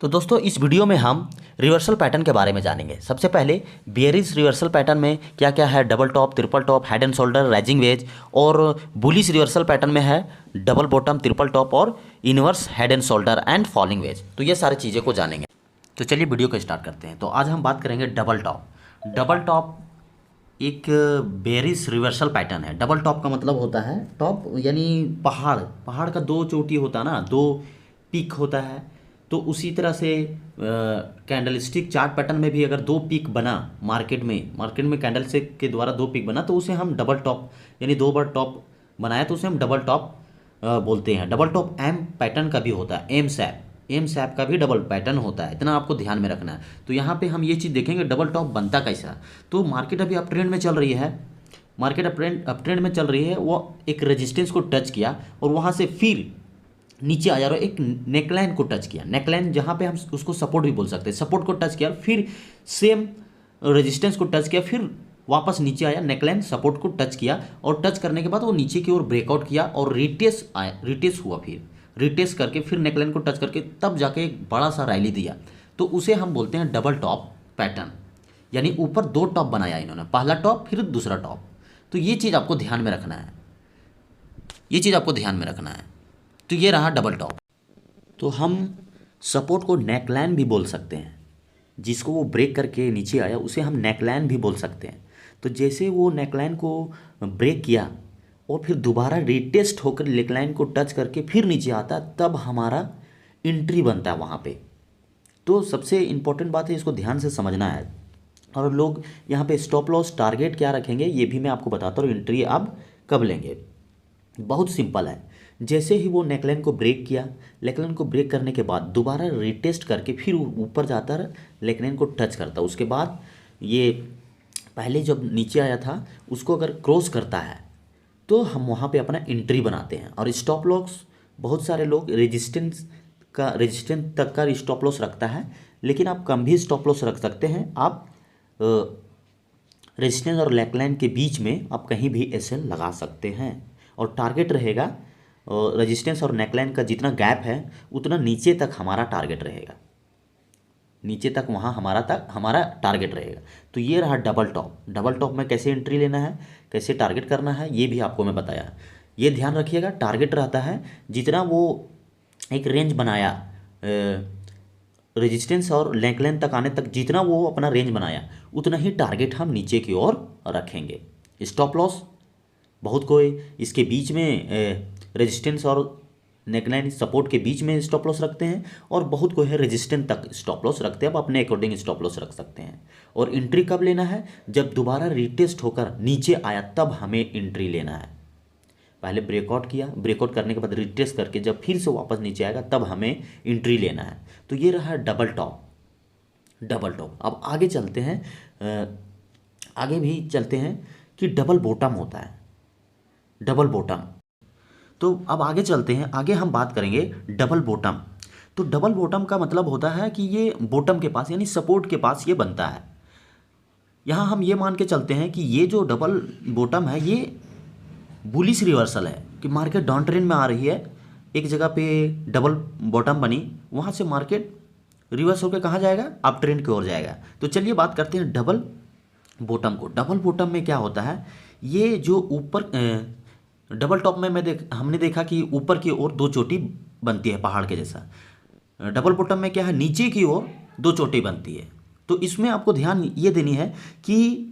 तो दोस्तों इस वीडियो में हम रिवर्सल पैटर्न के बारे में जानेंगे। सबसे पहले बेयरिश रिवर्सल पैटर्न में क्या क्या है, double top, triple top, head and shoulder, rising veg, और बुलिश रिवर्सल पैटर्न में है डबल बॉटम, ट्रिपल टॉप और inverse head and shoulder and falling veg. तो ये सारी चीज़ें को जानेंगे। तो चलिए वीडियो को स्टार्ट करते हैं। तो आज हम बात करेंगे डबल टॉप। डबल टॉप एक बेयरिश रिवर्सल पैटर्न है। डबल टॉप का मतलब होता है, टॉप यानी पहाड़, पहाड़ का दो चोटी होता है ना, दो पीक होता है। तो उसी तरह से कैंडलस्टिक चार्ट पैटर्न में भी अगर दो पीक बना मार्केट में कैंडल से के द्वारा दो पीक बना तो उसे हम डबल टॉप यानी दो बार टॉप बनाया तो उसे हम डबल टॉप बोलते हैं। डबल टॉप एम पैटर्न का भी होता है, एम सैप का भी डबल पैटर्न होता है, इतना आपको ध्यान में रखना है। तो यहाँ पे हम ये चीज़ देखेंगे डबल टॉप बनता कैसा। तो मार्केट अभी अप ट्रेंड में चल रही है, मार्केट अप ट्रेंड में चल रही है, वो एक रेजिस्टेंस को टच किया और वहाँ से फिर नीचे आया और एक नेकलाइन को टच किया। नेकलाइन जहाँ पे हम उसको सपोर्ट भी बोल सकते हैं, सपोर्ट को टच किया, फिर सेम रेजिस्टेंस को टच किया, फिर वापस नीचे आया, नेकलाइन सपोर्ट को टच किया और टच करने के बाद वो नीचे की ओर ब्रेकआउट किया और रिटेस हुआ, फिर रिटेस करके फिर नेकलाइन को टच करके तब जाके एक बड़ा सा रैली दिया। तो उसे हम बोलते हैं डबल टॉप पैटर्न, यानी ऊपर दो टॉप बनाया इन्होंने, पहला टॉप फिर दूसरा टॉप। तो ये चीज़ आपको ध्यान में रखना है, ये चीज़ आपको ध्यान में रखना है। तो ये रहा डबल टॉप। तो हम सपोर्ट को नेकलाइन भी बोल सकते हैं, जिसको वो ब्रेक करके नीचे आया उसे हम नेकलाइन भी बोल सकते हैं। तो जैसे वो नेकलाइन को ब्रेक किया और फिर दोबारा रिटेस्ट होकर नेकलाइन को टच करके फिर नीचे आता, तब हमारा एंट्री बनता है वहाँ पे। तो सबसे इम्पोर्टेंट बात है, इसको ध्यान से समझना है। और लोग यहाँ पे स्टॉप लॉस टारगेट क्या रखेंगे ये भी मैं आपको बताता हूँ, एंट्री अब कब लेंगे। बहुत सिंपल है, जैसे ही वो नेकलाइन को ब्रेक किया, नेकलाइन को ब्रेक करने के बाद दोबारा रिटेस्ट करके फिर ऊपर जाता है, नेकलाइन को टच करता, उसके बाद ये पहले जब नीचे आया था उसको अगर क्रॉस करता है तो हम वहाँ पे अपना एंट्री बनाते हैं। और स्टॉप लॉस बहुत सारे लोग रेजिस्टेंस तक का स्टॉप लॉस रखता है, लेकिन आप कम भी स्टॉप लॉस रख सकते हैं। आप रेजिस्टेंस और नेकलाइन के बीच में आप कहीं भी एसएल लगा सकते हैं और टारगेट रहेगा रेजिस्टेंस और नेकलाइन का जितना गैप है उतना नीचे तक हमारा टारगेट रहेगा, नीचे तक वहाँ हमारा टारगेट रहेगा। तो ये रहा डबल टॉप। डबल टॉप में कैसे एंट्री लेना है, कैसे टारगेट करना है, ये भी आपको मैं बताया। ये ध्यान रखिएगा, टारगेट रहता है जितना वो एक रेंज बनाया रेजिस्टेंस और नेकलाइन तक आने तक, जितना वो अपना रेंज बनाया उतना ही टारगेट हम नीचे की ओर रखेंगे। स्टॉप लॉस बहुत कोई इसके बीच में रेजिस्टेंस और नेकलाइन सपोर्ट के बीच में स्टॉप लॉस रखते हैं और बहुत कोई है रेजिस्टेंस तक स्टॉप लॉस रखते हैं। आप अपने अकॉर्डिंग स्टॉप लॉस रख सकते हैं। और एंट्री कब लेना है, जब दोबारा रिटेस्ट होकर नीचे आया तब हमें एंट्री लेना है। पहले ब्रेकआउट किया, ब्रेकआउट करने के बाद रिटेस्ट करके जब फिर से वापस नीचे आएगा तब हमें एंट्री लेना है। तो ये रहा डबल टॉप। Double top. अब आगे चलते हैं, आगे भी चलते हैं कि डबल बॉटम होता है, डबल बॉटम। तो अब आगे चलते हैं, आगे हम बात करेंगे डबल बॉटम। तो डबल बॉटम का मतलब होता है कि ये बॉटम के पास यानी सपोर्ट के पास ये बनता है। यहाँ हम ये मान के चलते हैं कि ये जो डबल बॉटम है ये बुलिश रिवर्सल है, कि मार्केट डाउन ट्रेंड में आ रही है, एक जगह पे डबल बॉटम बनी, वहाँ से मार्केट रिवर्स होकर कहाँ जाएगा, अप ट्रेंड की ओर जाएगा। तो चलिए बात करते हैं डबल बॉटम को। डबल बॉटम में क्या होता है, ये जो ऊपर डबल टॉप में हमने देखा कि ऊपर की ओर दो चोटी बनती है पहाड़ के जैसा। डबल बॉटम में क्या है, नीचे की ओर दो चोटी बनती है। तो इसमें आपको ध्यान ये देनी है कि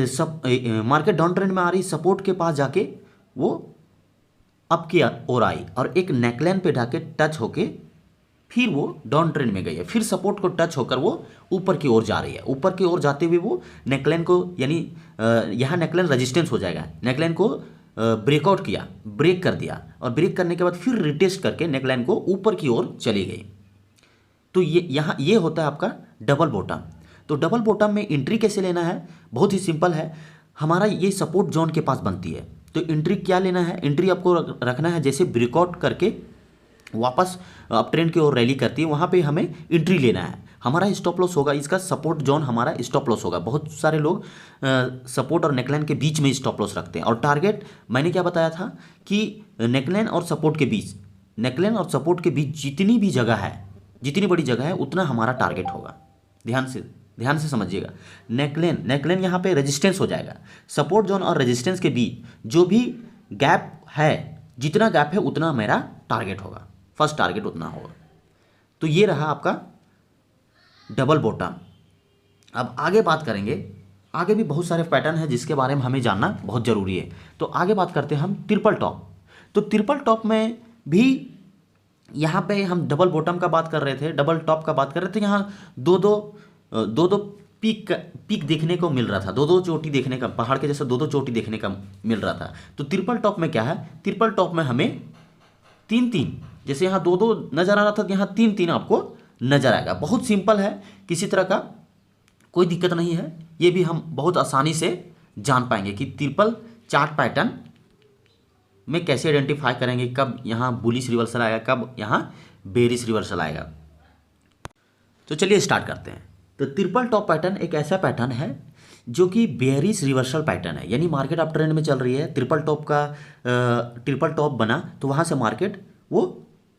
सब मार्केट डाउन ट्रेंड में आ रही, सपोर्ट के पास जाके वो अप की ओर आई और एक नेकलाइन पे जाके टच होके फिर वो डाउन ट्रेंड में गई है, फिर सपोर्ट को टच होकर वो ऊपर की ओर जा रही है। ऊपर की ओर जाते हुए वो नेकलाइन को यानी यहाँ नेकलाइन रेजिस्टेंस हो जाएगा, नेकलाइन को ब्रेकआउट किया, ब्रेक कर दिया और ब्रेक करने के बाद फिर रिटेस्ट करके नेकलाइन को ऊपर की ओर चली गई। तो ये होता है आपका डबल बॉटम। तो डबल बॉटम में एंट्री कैसे लेना है, बहुत ही सिंपल है। हमारा ये सपोर्ट जोन के पास बनती है, तो एंट्री क्या लेना है, एंट्री आपको रखना है जैसे ब्रेकआउट करके वापस अप ट्रेंड की ओर रैली करती है, वहाँ पे हमें एंट्री लेना है। हमारा स्टॉप लॉस होगा, इसका सपोर्ट जोन हमारा स्टॉप लॉस होगा। बहुत सारे लोग सपोर्ट और नेकलाइन के बीच में स्टॉप लॉस रखते हैं। और टारगेट मैंने क्या बताया था कि नेकलाइन और सपोर्ट के बीच जितनी भी जगह है जितनी बड़ी जगह है उतना हमारा टारगेट होगा। ध्यान से समझिएगा। नेकलेन यहाँ पे रेजिस्टेंस हो जाएगा। सपोर्ट जोन और रेजिस्टेंस के बीच जो भी गैप है, जितना गैप है उतना मेरा टारगेट होगा, फर्स्ट टारगेट उतना होगा। तो ये रहा आपका डबल बॉटम। अब आगे बात करेंगे, आगे भी बहुत सारे पैटर्न हैं जिसके बारे में हमें जानना बहुत ज़रूरी है। तो आगे बात करते हैं हम ट्रिपल टॉप। तो ट्रिपल टॉप में भी यहाँ पे हम डबल बॉटम का बात कर रहे थे, डबल टॉप का बात कर रहे थे। यहाँ दो दो पीक देखने को मिल रहा था, दो दो चोटी देखने का, पहाड़ के जैसा दो दो चोटी देखने का मिल रहा था। तो ट्रिपल टॉप में क्या है, ट्रिपल टॉप में हमें तीन तीन, जैसे यहाँ दो दो नज़र आ रहा था, यहाँ तीन तीन आपको नज़र आएगा। बहुत सिंपल है, किसी तरह का कोई दिक्कत नहीं है। ये भी हम बहुत आसानी से जान पाएंगे कि ट्रिपल चार्ट पैटर्न में कैसे आइडेंटिफाई करेंगे, कब यहाँ बुलिश रिवर्सल आएगा, कब यहाँ बेरिश रिवर्सल आएगा। तो चलिए स्टार्ट करते हैं। तो ट्रिपल टॉप पैटर्न एक ऐसा पैटर्न है जो कि बेरिश रिवर्सल पैटर्न है, यानी मार्केट अप ट्रेंड में चल रही है, ट्रिपल टॉप बना तो वहाँ से मार्केट वो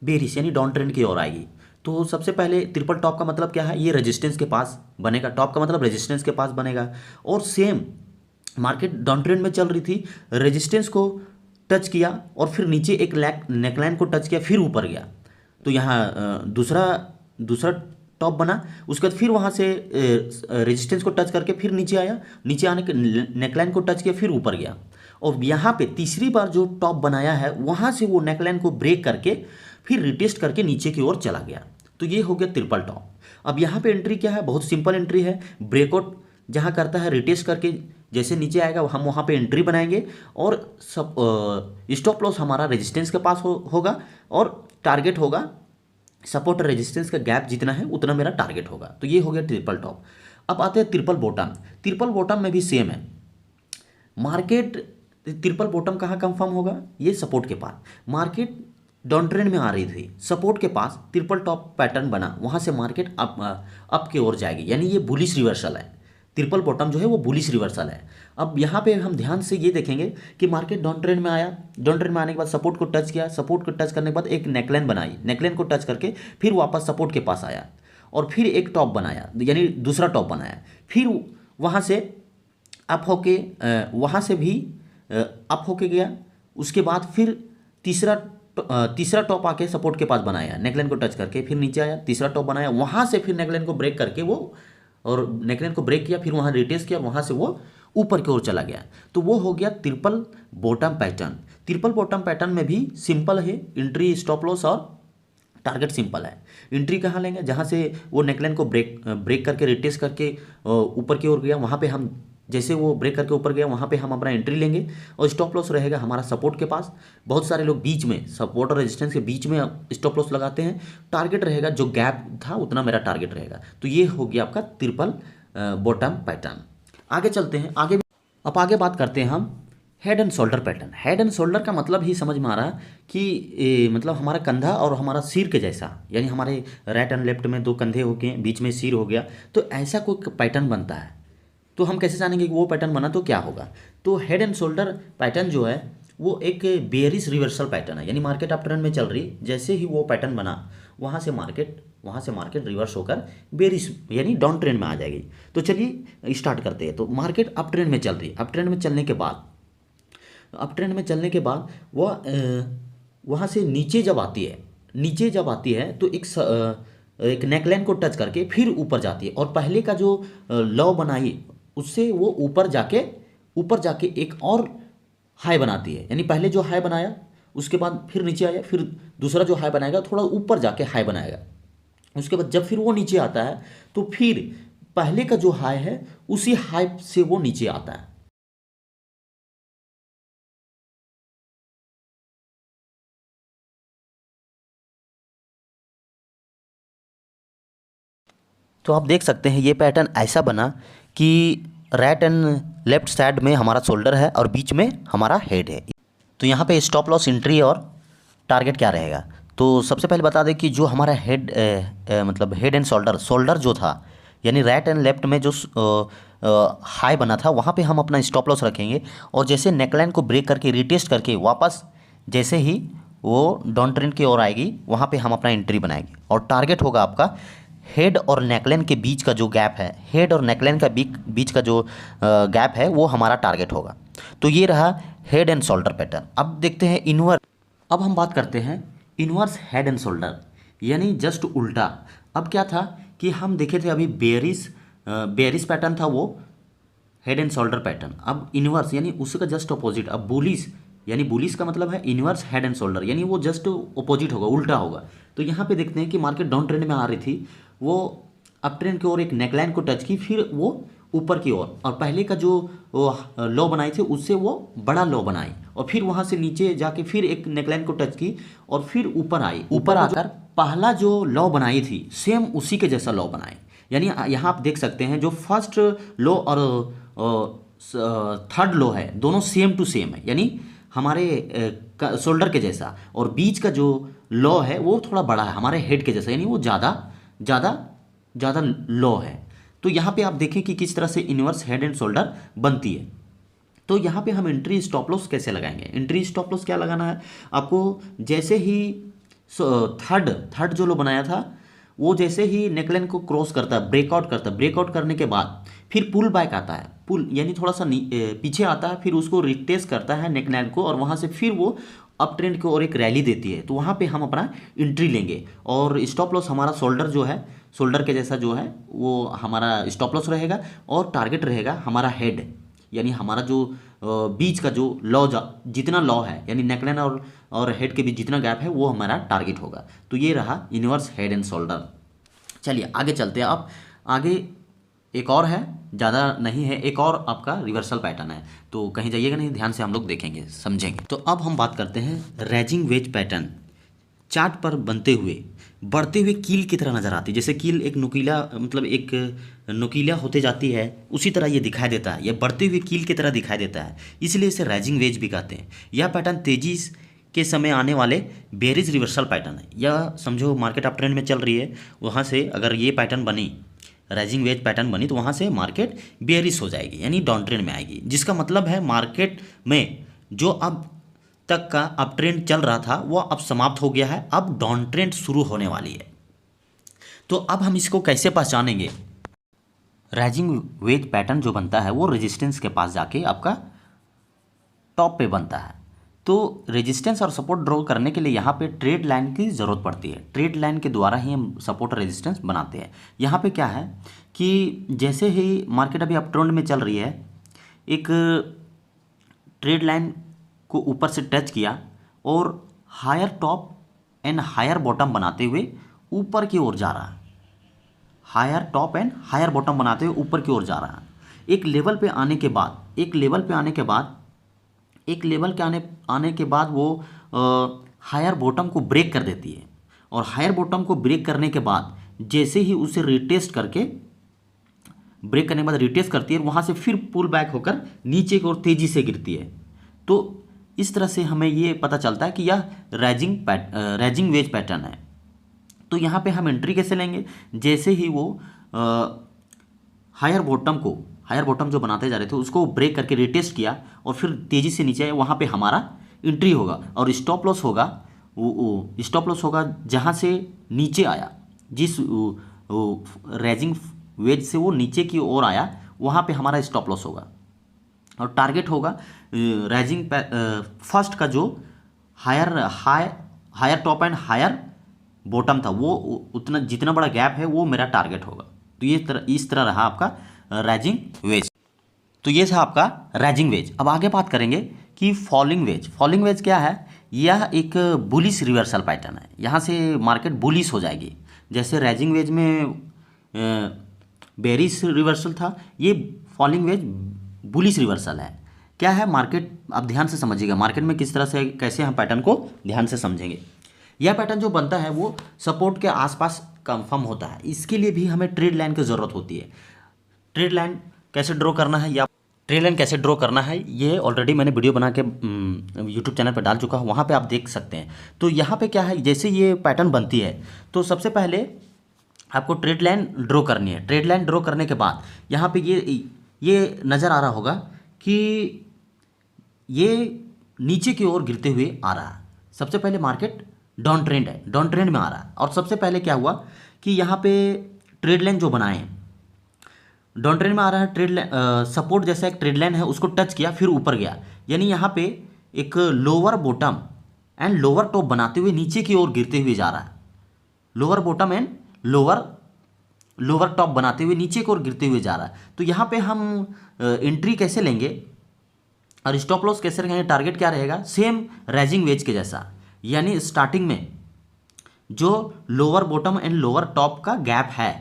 बेरिश यानी डाउन ट्रेंड की ओर आएगी। तो सबसे पहले ट्रिपल टॉप का मतलब क्या है, ये रेजिस्टेंस के पास बनेगा। टॉप का मतलब रेजिस्टेंस के पास बनेगा। और सेम मार्केट डाउन ट्रेंड में चल रही थी, रेजिस्टेंस को टच किया और फिर नीचे एक नेकलाइन को टच किया, फिर ऊपर गया। तो यहाँ दूसरा टॉप बना, उसके बाद फिर वहाँ से रेजिस्टेंस को टच करके फिर नीचे आया, नीचे आने के नेकलाइन को टच किया, फिर ऊपर गया। और यहाँ पे तीसरी बार जो टॉप बनाया है वहाँ से वो नेकलाइन को ब्रेक करके फिर रिटेस्ट करके नीचे की ओर चला गया। तो ये हो गया ट्रिपल टॉप। अब यहाँ पे एंट्री क्या है, बहुत सिंपल एंट्री है। ब्रेकआउट जहाँ करता है, रिटेस्ट करके जैसे नीचे आएगा हम वहाँ पे एंट्री बनाएंगे और सब स्टॉप लॉस हमारा रेजिस्टेंस के पास होगा और टारगेट होगा सपोर्ट रेजिस्टेंस का गैप जितना है उतना मेरा टारगेट होगा। तो ये हो गया ट्रिपल टॉप। अब आते हैं ट्रिपल बॉटम। ट्रिपल बॉटम में भी सेम है। मार्केट ट्रिपल बॉटम कहाँ कंफर्म होगा, ये सपोर्ट के पास। मार्केट डाउन ट्रेंड में आ रही थी, सपोर्ट के पास ट्रिपल टॉप पैटर्न बना, वहाँ से मार्केट अप की ओर जाएगी, यानी ये बुलिश रिवर्सल है। ट्रिपल बॉटम जो है वो बुलिश रिवर्सल है। अब यहाँ पे हम ध्यान से ये देखेंगे कि मार्केट डाउन ट्रेंड में आया, डाउन ट्रेंड में आने के बाद सपोर्ट को टच किया, सपोर्ट को टच करने के बाद एक नेकलाइन बनाई, नेकलाइन को टच करके फिर वापस सपोर्ट के पास आया और फिर एक टॉप बनाया, यानी दूसरा टॉप बनाया, फिर वहाँ से अप होके वहाँ से भी अप होके गया। उसके बाद फिर तीसरा टॉप आके सपोर्ट के पास बनाया, नेकलाइन को टच करके फिर नीचे आया, तीसरा टॉप बनाया, वहाँ से फिर नेकलाइन को ब्रेक करके वो और नेकलाइन को ब्रेक किया, फिर वहाँ रिटेस्ट किया, वहाँ से वो ऊपर की ओर चला गया। तो वो हो गया triple bottom pattern. Triple bottom pattern में भी सिंपल है, एंट्री स्टॉप लॉस और टारगेट सिंपल है। एंट्री कहाँ लेंगे, जहाँ से वो नेकलाइन को ब्रेक करके रिटेस्ट करके ऊपर की ओर गया, वहाँ पे हम जैसे वो ब्रेक करके ऊपर गया वहाँ पे हम अपना एंट्री लेंगे और स्टॉप लॉस रहेगा हमारा सपोर्ट के पास। बहुत सारे लोग बीच में सपोर्ट और रेजिस्टेंस के बीच में स्टॉप लॉस लगाते हैं। टारगेट रहेगा जो गैप था उतना मेरा टारगेट रहेगा। तो ये हो गया आपका ट्रिपल बॉटम पैटर्न। आगे चलते हैं, अब आगे बात करते हैं हम head and shoulder pattern. Head and shoulder का मतलब ही समझ में आ रहा कि मतलब हमारा कंधा और हमारा सिर के जैसा, यानी हमारे राइट एंड लेफ्ट में दो कंधे हो गए, बीच में सिर हो गया, तो ऐसा कोई पैटर्न बनता है। तो हम कैसे जानेंगे कि वो पैटर्न बना तो क्या होगा। तो हेड एंड शोल्डर पैटर्न जो है वो एक बेरिश रिवर्सल पैटर्न है, यानी मार्केट अप ट्रेंड में चल रही, जैसे ही वो पैटर्न बना वहाँ से मार्केट रिवर्स होकर बेरिश यानी डाउन ट्रेंड में आ जाएगी। तो चलिए स्टार्ट करते हैं। तो मार्केट अप ट्रेंड में चल रही, अप ट्रेंड में चलने के बाद वहाँ से नीचे जब आती है तो एक नेकलाइन को टच करके फिर ऊपर जाती है और पहले का जो लॉ बनाई उससे वो ऊपर जाके एक और हाई बनाती है, यानी पहले जो हाई बनाया उसके बाद फिर नीचे आया, फिर दूसरा जो हाई बनाएगा थोड़ा ऊपर जाके हाई बनाएगा। उसके बाद जब फिर वो नीचे आता है तो फिर पहले का जो हाई है उसी हाई से वो नीचे आता है। तो आप देख सकते हैं ये पैटर्न ऐसा बना कि राइट एंड लेफ्ट साइड में हमारा शोल्डर है और बीच में हमारा हेड है। तो यहाँ पे स्टॉप लॉस, एंट्री और टारगेट क्या रहेगा। तो सबसे पहले बता दें कि जो हमारा मतलब हेड एंड शोल्डर जो था, यानी राइट एंड लेफ्ट में जो हाई बना था वहाँ पे हम अपना स्टॉप लॉस रखेंगे और जैसे नेकलाइन को ब्रेक करके रिटेस्ट करके वापस जैसे ही वो डाउन ट्रेंड की ओर आएगी, वहाँ पे हम अपना एंट्री बनाएंगे। और टारगेट होगा आपका हेड और नेकलाइन के बीच का जो गैप है, हेड और नेकलाइन का बीच का जो गैप है वो हमारा टारगेट होगा। तो ये रहा हेड एंड शोल्डर पैटर्न। अब देखते हैं इनवर्स। अब हम बात करते हैं इनवर्स हेड एंड शोल्डर, यानी जस्ट उल्टा। अब क्या था कि हम देखे थे अभी बेयरिश पैटर्न था वो हेड एंड शोल्डर पैटर्न। अब इनवर्स यानी उसका जस्ट अपोजिट। अब बुलिश, यानी बुलिश का मतलब है इनवर्स हेड एंड शोल्डर, यानी वो जस्ट अपोजिट होगा, उल्टा होगा। तो यहाँ पे देखते हैं कि मार्केट डाउन ट्रेंड में आ रही थी, वो अप ट्रेंड की ओर एक नेकलाइन को टच की, फिर वो ऊपर की ओर, और पहले का जो लो बनाई थी उससे वो बड़ा लो बनाई, और फिर वहाँ से नीचे जाके फिर एक नेकलाइन को टच की और फिर ऊपर आई। ऊपर आकर पहला जो लो बनाई थी सेम उसी के जैसा लो बनाई। यानी यहाँ आप देख सकते हैं जो फर्स्ट लो और थर्ड लो है दोनों सेम टू सेम है, यानी हमारे शोल्डर के जैसा, और बीच का जो लो है वो थोड़ा बड़ा है हमारे हेड के जैसा, यानी वो ज़्यादा ज़्यादा ज़्यादा लो है। तो यहाँ पे आप देखें कि किस तरह से इनवर्स हेड एंड शोल्डर बनती है। तो यहाँ पे हम एंट्री स्टॉप लॉस कैसे लगाएंगे? एंट्री स्टॉप लॉस क्या लगाना है आपको, जैसे ही थर्ड जो लो बनाया था वो जैसे ही नेकलाइन को क्रॉस करता है, ब्रेकआउट करता है, ब्रेकआउट करने के बाद फिर पुल बैक आता है, पुल यानी थोड़ा सा पीछे आता है, फिर उसको रिटेस्ट करता है नेकलाइन को, और वहाँ से फिर वो अप ट्रेंड की ओर एक रैली देती है। तो वहाँ पे हम अपना एंट्री लेंगे, और स्टॉप लॉस हमारा शोल्डर जो है, शोल्डर के जैसा जो है वो हमारा स्टॉप लॉस रहेगा, और टारगेट रहेगा हमारा हेड, यानी हमारा जो बीच का जो लॉ जितना लॉ है, यानी नेकलाइन और हेड के बीच जितना गैप है वो हमारा टारगेट होगा। तो ये रहा इनवर्स हेड एंड शोल्डर। चलिए आगे चलते हैं। अब आगे एक और है, ज़्यादा नहीं है, एक और आपका रिवर्सल पैटर्न है, तो कहीं जाइएगा नहीं, ध्यान से हम लोग देखेंगे समझेंगे। तो अब हम बात करते हैं रेजिंग वेज पैटर्न। चार्ट पर बनते हुए बढ़ते हुए कील की तरह नज़र आती है, जैसे कील एक नुकीला, मतलब एक नुकीला होते जाती है, उसी तरह ये दिखाई देता है, ये बढ़ते हुए कील की तरह दिखाई देता है, इसलिए इसे राइजिंग वेज भी कहते हैं। यह पैटर्न तेजी के समय आने वाले बेरिज रिवर्सल पैटर्न है। यह समझो मार्केट अप ट्रेंड में चल रही है, वहाँ से अगर ये पैटर्न बनी, राइजिंग वेज पैटर्न बनी, तो वहाँ से मार्केट बेरिश हो जाएगी, यानी डाउन ट्रेंड में आएगी, जिसका मतलब है मार्केट में जो अब तक का अप ट्रेंड चल रहा था वो अब समाप्त हो गया है, अब डाउन ट्रेंड शुरू होने वाली है। तो अब हम इसको कैसे पहचानेंगे? राइजिंग वेज पैटर्न जो बनता है वो रेजिस्टेंस के पास जाके आपका टॉप पे बनता है। तो रेजिस्टेंस और सपोर्ट ड्रॉ करने के लिए यहाँ पे ट्रेड लाइन की ज़रूरत पड़ती है, ट्रेड लाइन के द्वारा ही हम सपोर्ट और रेजिस्टेंस बनाते हैं। यहाँ पे क्या है कि जैसे ही मार्केट अभी अप ट्रेंड में चल रही है, एक ट्रेड लाइन को ऊपर से टच किया और higher top and higher bottom बनाते हुए ऊपर की ओर जा रहा है, higher top and higher bottom बनाते हुए ऊपर की ओर जा रहा है। एक लेवल पे आने के बाद, एक लेवल पे आने के बाद, एक लेवल के आने के बाद वो हायर बॉटम को ब्रेक कर देती है, और हायर बॉटम को ब्रेक करने के बाद जैसे ही उसे रिटेस्ट करके, ब्रेक करने के बाद रिटेस्ट करती है, वहाँ से फिर पुल बैक होकर नीचे की ओर तेज़ी से गिरती है। तो इस तरह से हमें ये पता चलता है कि यह राइजिंग वेज पैटर्न है। तो यहाँ पे हम एंट्री कैसे लेंगे? जैसे ही वो हायर बॉटम जो बनाते जा रहे थे उसको ब्रेक करके रिटेस्ट किया और फिर तेज़ी से नीचे आया, वहाँ पे हमारा एंट्री होगा, और स्टॉप लॉस होगा, वो स्टॉप लॉस होगा जहाँ से नीचे आया, जिस राइजिंग वेज से वो नीचे की ओर आया, वहाँ पे हमारा स्टॉप लॉस होगा, और टारगेट होगा राइजिंग फर्स्ट का जो higher top and higher bottom था, वो उतना जितना बड़ा गैप है वो मेरा टारगेट होगा। तो ये इस तरह रहा आपका राइजिंग वेज। तो ये था आपका राइजिंग वेज। अब आगे बात करेंगे कि फॉलिंग वेज। फॉलिंग वेज क्या है? यह एक बुलिश रिवर्सल पैटर्न है, यहाँ से मार्केट बुलिश हो जाएगी। जैसे राइजिंग वेज में बेरिश रिवर्सल था, ये फॉलिंग वेज बुलिश रिवर्सल है। क्या है मार्केट, आप ध्यान से समझिएगा मार्केट में किस तरह से, कैसे हम पैटर्न को ध्यान से समझेंगे। यह पैटर्न जो बनता है वो सपोर्ट के आसपास कंफर्म होता है, इसके लिए भी हमें ट्रेड लाइन की ज़रूरत होती है। ट्रेड लाइन कैसे ड्रॉ करना है, या ट्रेड लाइन कैसे ड्रॉ करना है, ये ऑलरेडी मैंने वीडियो बना के यूट्यूब चैनल पर डाल चुका हूँ, वहाँ पे आप देख सकते हैं। तो यहाँ पे क्या है, जैसे ये पैटर्न बनती है तो सबसे पहले आपको ट्रेड लाइन ड्रॉ करनी है। ट्रेड लाइन ड्रॉ करने के बाद यहाँ पे ये नज़र आ रहा होगा कि ये नीचे की ओर गिरते हुए आ रहा है, सबसे पहले मार्केट डाउन ट्रेंड है, डाउन ट्रेंड में आ रहा है। और सबसे पहले क्या हुआ कि यहाँ पे ट्रेड लाइन जो बनाए हैं, डाउन ट्रेंड में आ रहा है, ट्रेड सपोर्ट जैसा एक ट्रेड लाइन है उसको टच किया फिर ऊपर गया, यानी यहाँ पे एक lower bottom and lower top बनाते हुए नीचे की ओर गिरते हुए जा रहा है। Lower bottom and lower top बनाते हुए नीचे की ओर गिरते हुए जा रहा है। तो यहाँ पे हम एंट्री कैसे लेंगे और स्टॉप लॉस कैसे रखेंगे, टारगेट क्या रहेगा, सेम राइजिंग वेज के जैसा, यानी स्टार्टिंग में जो lower bottom and lower top का गैप है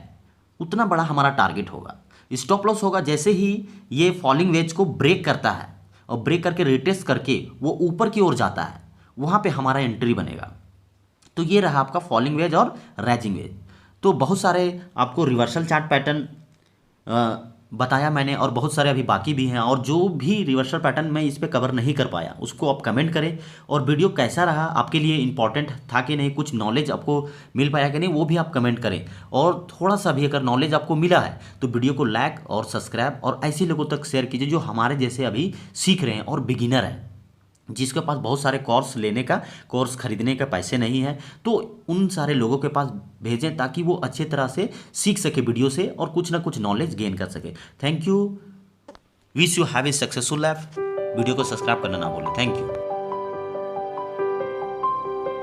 उतना बड़ा हमारा टारगेट होगा। स्टॉप लॉस होगा जैसे ही ये फॉलिंग वेज को ब्रेक करता है और ब्रेक करके रिटेस्ट करके वो ऊपर की ओर जाता है, वहाँ पे हमारा एंट्री बनेगा। तो ये रहा आपका फॉलिंग वेज और राइजिंग वेज। तो बहुत सारे आपको रिवर्सल चार्ट पैटर्न बताया मैंने और बहुत सारे अभी बाकी भी हैं, और जो भी रिवर्सल पैटर्न मैं इस पे कवर नहीं कर पाया उसको आप कमेंट करें, और वीडियो कैसा रहा आपके लिए, इंपॉर्टेंट था कि नहीं, कुछ नॉलेज आपको मिल पाया कि नहीं, वो भी आप कमेंट करें। और थोड़ा सा भी अगर नॉलेज आपको मिला है तो वीडियो को लाइक और सब्सक्राइब और ऐसे लोगों तक शेयर कीजिए जो हमारे जैसे अभी सीख रहे हैं और बिगिनर हैं, जिसके पास बहुत सारे कोर्स खरीदने का पैसे नहीं है। तो उन सारे लोगों के पास भेजें ताकि वो अच्छे तरह से सीख सके वीडियो से और कुछ ना कुछ नॉलेज गेन कर सके। Thank you, wish you have a successful life. Video को सब्सक्राइब करना ना भूलें। Thank you.